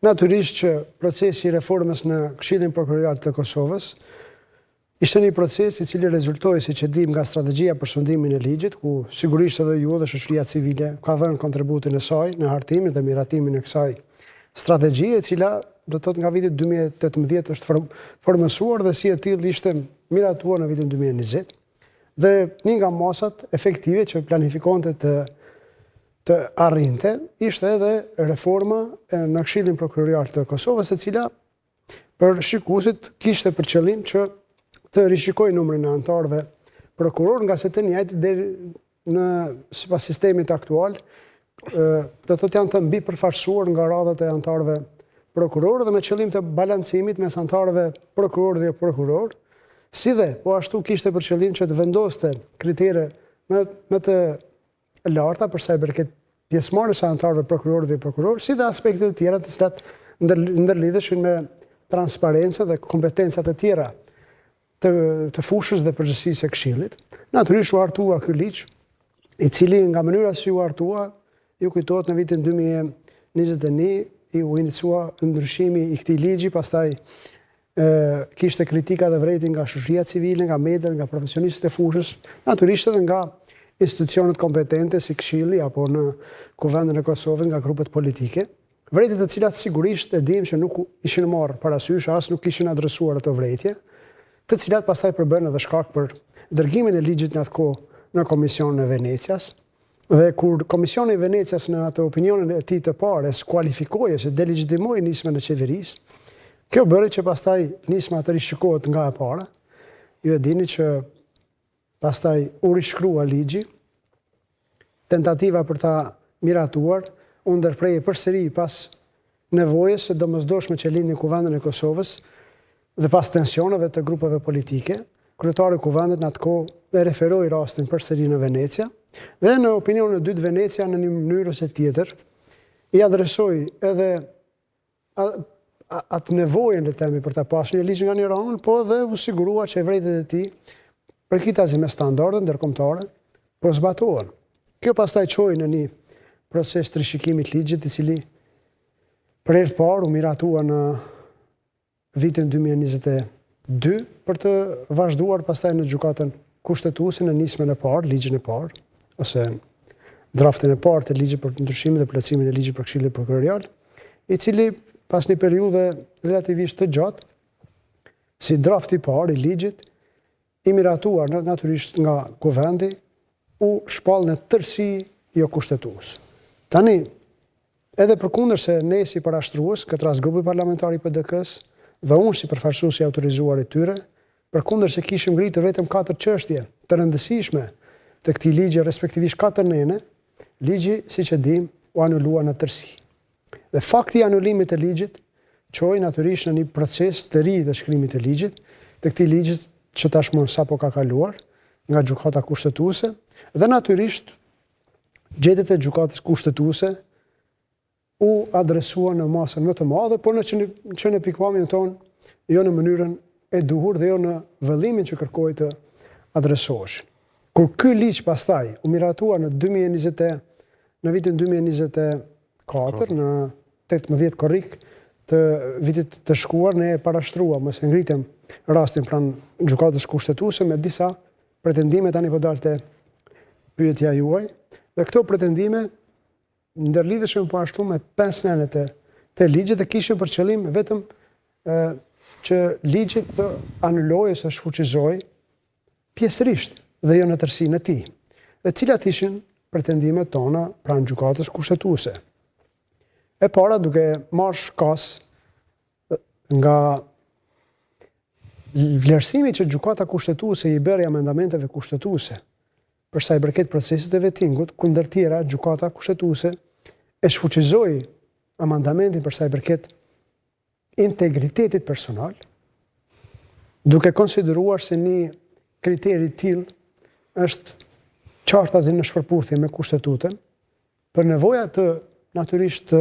Natyrisht që procesi i reformës në Këshillin Prokurorial të Kosovës ishte një proces i cili rezultoi, siç e dim, nga strategjia për sundimin e ligjit, ku sigurisht edhe ju dhe shoqëria civile ka dhënë kontributin e saj në hartimin dhe miratimin e kësaj strategjie, e cila do të thotë nga viti 2018 është formësuar dhe si e tillë ishte miratuar në vitin 2020. Dhe një nga masat efektive që planifikonte të arrinte ishte edhe reforma në Këshillin Prokurorial të Kosovës, e cila për shikuesit kishte për qëllim që të rishikojë numrin e anëtarëve prokuror, nga se të njëjtë deri në sipas sistemit aktual do të thotë janë të mbi përfaqësuar nga radhat e anëtarëve prokuror dhe me qëllim të balancimit mes anëtarëve prokuror dhe jo prokuror, si dhe po ashtu kishte për qëllim që të vendoste kritere më të larta për sa i përket pjesëmarrjes së anëtarëve prokuror dhe jo prokuror, si dhe aspekte të tjera të cilat ndërlidheshin me transparencën dhe kompetencat e tjera të fushës dhe përgjithësisë së Këshillit. Natyrisht u hartua ky ligj, i cili nga mënyra si u hartua, ju kujtohet në vitin 2021 u inicua ndryshimi i këtij ligji, pastaj kishte kritika dhe vrejtje nga shoqëria civile, nga mediat, nga profesionistët e fushës, natyrisht edhe nga institucionet kompetente si Këshilli apo në Kuvendin e Kosovës nga grupet politike. Vrejtje të cilat sigurisht e dim që nuk ishin marrë parasysh, as nuk ishin adresuar ato vrejtje, të cilat pastaj përbën edhe shkak për dërgimin e ligjit në atë kohë në Komisionin e Venecias. Dhe kur Komisioni i Venecias në atë opinionin e tij të parë skualifikoi se delegjitimoi nismën e qeverisë, kjo bëri që pastaj nisma të rishikohet nga e para. Ju e dini që pastaj u rishkrua ligji, tentativa për ta miratuar u ndërprerje përsëri pas nevojës së domosdoshme që lindi në Kuvendin e Kosovës dhe pas tensioneve të grupeve politike. Kryetari i Kuvendit në atë kohë e referoi rastin përsëri në Venecia dhe në opinionin e dytë Venecia në një mënyrë ose tjetër i adresoi edhe atë nevojën le të themi për ta pasur një ligj nga një anë, po dhe u sigurua që vrejtjet e tij përkitazi me standardet ndërkombëtare po zbatohen. Kjo pastaj çoi në një proces të rishikimit të ligjit, i cili për herë të parë u miratua në vitin 2022 për të vazhduar pastaj në gjykatën kushtetuese në nismën e parë, ligjin e parë, ose draftin e parë të ligjit për ndryshimin dhe plotësimin e ligjit për Këshillin Prokurorial, i cili pas një periudhe relativisht të gjatë, si drafti i parë i ligjit, i miratuar natyrisht nga Kuvendi, u shpall në tërësi jo kushtetues. Tani, edhe përkundër se ne si parashtrues, këtë rast grupi parlamentar i PDK-s, dhe unë si përfaqësues i autorizuar i tyre, përkundër se kishim ngritur vetëm 4 çështje të rëndësishme të këtij ligji, respektivisht 4 nene, ligji, siç e dim, u anulua në tërësi. Dhe fakti i anulimit të ligjit çoi natyrisht në një proces të ri të shkrimit të ligjit, të këtij ligji që tashmë sapo ka kaluar nga gjykata kushtetuese dhe natyrisht gjetjet e gjykatës kushtetuese u adresua në masën më të madhe, por që në pikpamjen tonë, jo në mënyrën e duhur dhe jo në vëllimin që kërkoi të adresoheshin. Kur ky ligj pastaj u miratua në vitin 2024, në 18 korrik të vitit të shkuar, ne e parashtruam ose ngritëm rastin pranë gjykatës kushtetuese me disa pretendime, tani po dalte pyetja juaj, dhe këto pretendime ndërlidheshin po ashtu me 5 nenet të ligjit dhe kishin për qëllim vetëm që ligji të anulojë ose shfuqizojë pjesërisht dhe jo në tërësinë e tij. Dhe cilat ishin pretendimet tona pranë gjykatës kushtetuese? E para, duke marrë shkas nga vlerësimi që gjykata kushtetuese i bëri amendamenteve kushtetuese për sa i përket procesit e vettingut, ku ndër tjera gjykata kushtetuese e shfuqizoi amendamentin për sa i përket integritetit personal, duke konsideruar se një kriteri i tillë është qartësi në shpërputhje me kushtetutën, për nevoja të natyrisht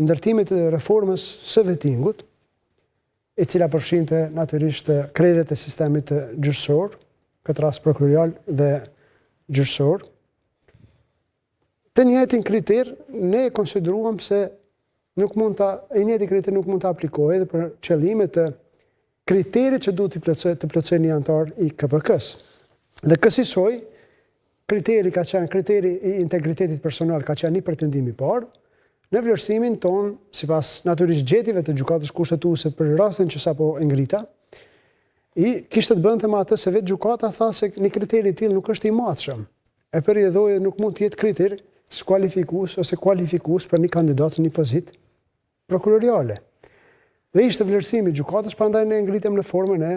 ndërtimit të reformës së vettingut, e cila përfshinte natyrisht krerjet e sistemit gjyqësor, këtë rast prokurorial dhe gjyqësor. Të njëjtin kriter, ne konsideruam se nuk mund i njëjti kriter nuk mund të aplikohet edhe për qëllime të kriterit që duhet të plotësoj një antar i KPK-s. Dhe kësaj kriteri i integritetit personal ka qenë një pretendim i parë. Në vlerësimin ton, sipas natyrisht gjetjeve të gjykatës kushtetuese për rastin që sapo e ngrita, kishte të bënte me atë se vetë gjykata tha se një kriter i tillë nuk është i matshëm. E përjedhoi nuk mund të jetë kriter skualifikues ose kualifikues për një kandidat në një pozitë prokuroriale. Dhe ishte vlerësimi i gjykatës, prandaj ne ngritëm në formën e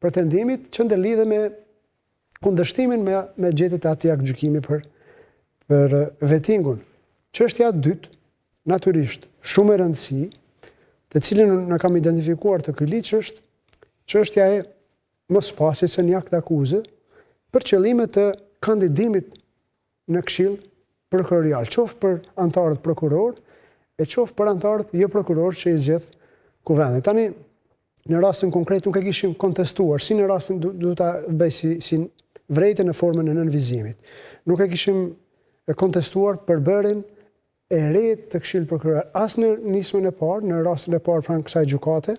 pretendimit që ndërlidhe me kundërshtimin me gjetjet e atij aktgjykimi për vettingun. Çështja e dytë, natyrisht, shumë e rëndësishme, të cilën ne kam identifikuar të ky ligj është çështja e mospasjes së një akt akuze për qëllime të kandidimit në këshill prokurorial, qoftë për antarët prokuror e qoftë për antarët jo prokuror që i zgjedh kuvendi. Tani, në rastin konkret nuk e kishim kontestuar, si në rastin duhet ta bëj si vrejtje në formën e nënvizimit. Nuk e kishim kontestuar përbërjen e re të këshillit prokuror, as në nismën e parë, në rastin e parë pranë kësaj gjykate,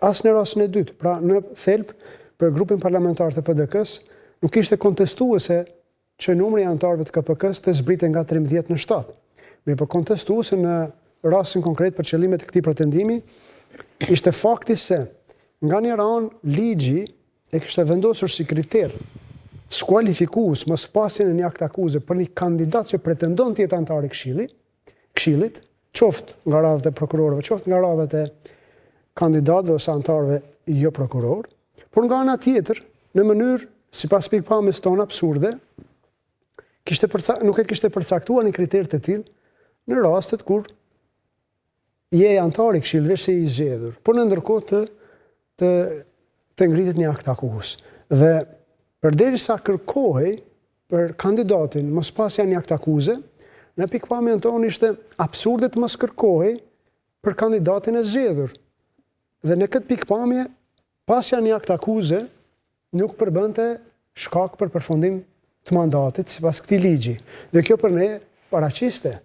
as në rastin e dytë. Pra në thelb për grupin parlamentar të PDK-s nuk ishte kontestuese që numri i antarëve të KPK-s të zbritej nga 13 në 7. Me për kontestuese në rastin konkret për qëllimet e këtij pretendimi ishte fakti se nga një anë ligji e kishte vendosur si kriter skualifikues mospasjen e një akt akuze për një kandidat që pretendon të jetë antar i këshillit, qoftë nga radhët e prokurorëve, qoftë nga radhët e kandidatëve ose antarëve jo prokuror, por nga ana tjetër, në mënyrë sipas pikpamjes tonë absurde, nuk e kishte përcaktuar një kriter të tillë në rastet kur je antar i këshillit veç se i zgjedhur, por në ndërkohë të ngritet një akt akuz. Dhe përderisa kërkohej për kandidatin mospasja një akt akuze, në pikpamjen tonë ishte absurde të mos kërkohej për kandidatin e zgjedhur. Dhe në këtë pikpamje, pasja një akt akuze nuk përbënte shkak për përfundim të mandatit sipas këtij ligji. Dhe kjo për ne paraqiste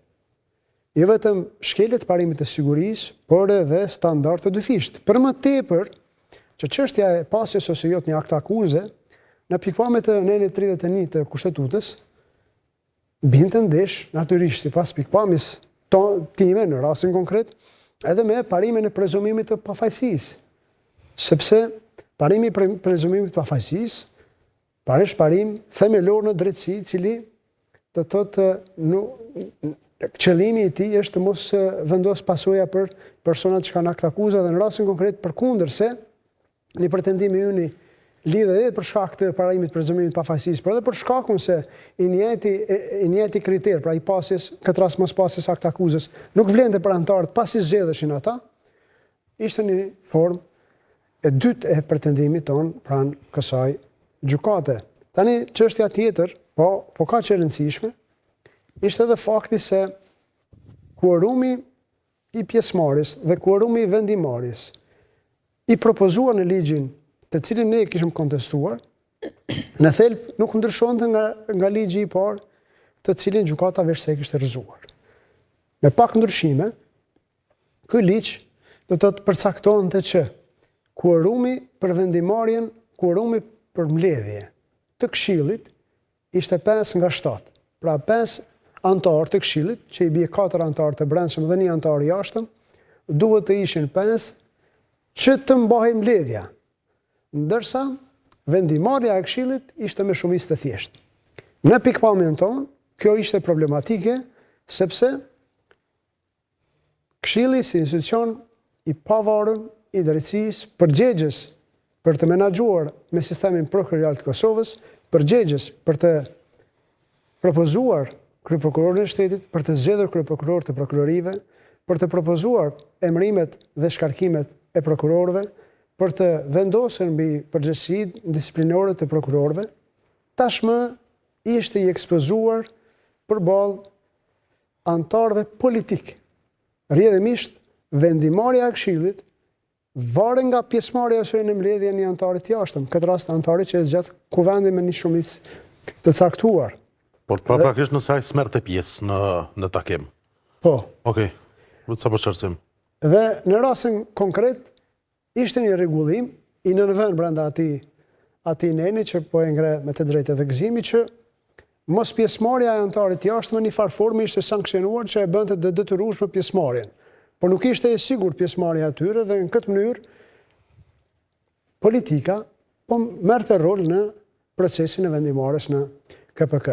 jo vetëm shkelje të parimit të sigurisë, por edhe standard të dyfisht. Për më tepër, që çështja e pasjes ose jo të një akt akuze, në pikpamjet e nënit 31 të kushtetutës, binte ndesh, natyrisht, sipas pikpamjes time në rastin konkret, edhe me parimin e prezumimit të pafajësisë. Sepse parimi i prezumimit të pafajësisë është parim themelor në drejtësi, i cili të thotë qëllimi i tij është të mos vendos pasoja për personat që kanë akt akuza dhe në rastin konkret përkundërse një pretendim i yni lidhet edhe për shkak të parimit prezumimit pafajësisë, por edhe për shkakun se i njëjti kriter, pra i pasjes, këtë rast mos pasjes akt akuzës, nuk vlente për antarët pasi zgjedheshin ata, ishte një formë e dytë e pretendimit ton pranë kësaj gjykate. Tani çështja tjetër, po ka që rëndësishme, ishte edhe fakti se kuorumi i pjesëmarrjes dhe kuorumi i vendimarrjes i propozuar në ligjin të cilin ne kishim kontestuar, në thelb nuk ndryshonte nga ligji i parë, të cilin gjykata veçse kishte rrëzuar. Me pak ndryshime, ky ligj do të përcaktonte që kuorumi për vendimarrjen, kuorumi për mbledhje të këshillit ishte 5 nga 7. Pra 5 antar të këshillit, që i bie 4 antar të brendshëm dhe 1 antar i jashtëm, duhet të ishin 5 që të mbahej mbledhja. Ndërsa vendimarrja e këshillit ishte me shumicë të thjeshtë. Në pikpamjen tonë, kjo ishte problematike sepse këshilli si institucion i pavarur i drejtësisë, përgjegjës për të menaxhuar me sistemin prokurorial të Kosovës, përgjegjës për të propozuar kryeprokurorin e shtetit, për të zgjedhur kryeprokuror të prokurorive, për të propozuar emërimet dhe shkarkimet e prokurorëve, për të vendosur mbi përgjegjësitë disiplinore të prokurorëve, tashmë ishte i ekspozuar përballë antarëve politik. Rrjedhimisht vendimarrja e këshillit varet nga pjesëmarrja ose në mbledhje një antari të jashtëm, këtë rast antari që e zgjat kuvendin me një shumicë të caktuar. Por praktikisht në saj smerte pjesë në takim. Po. Okej. Sa përshërcim? Dhe në rastin konkret, ishte një rregullim i nënvën brenda ati neni që po e ngre me të drejtë dhe gëzimi që mos pjesëmarrja e anëtarit jashtë në një farë forme ishte sankcionuar që e bënte të detyrueshme pjesëmarrjen. Por nuk ishte e sigurt pjesëmarrja atyre dhe në këtë mënyrë politika po merrte rol në procesin e vendimmarrjes në KPK.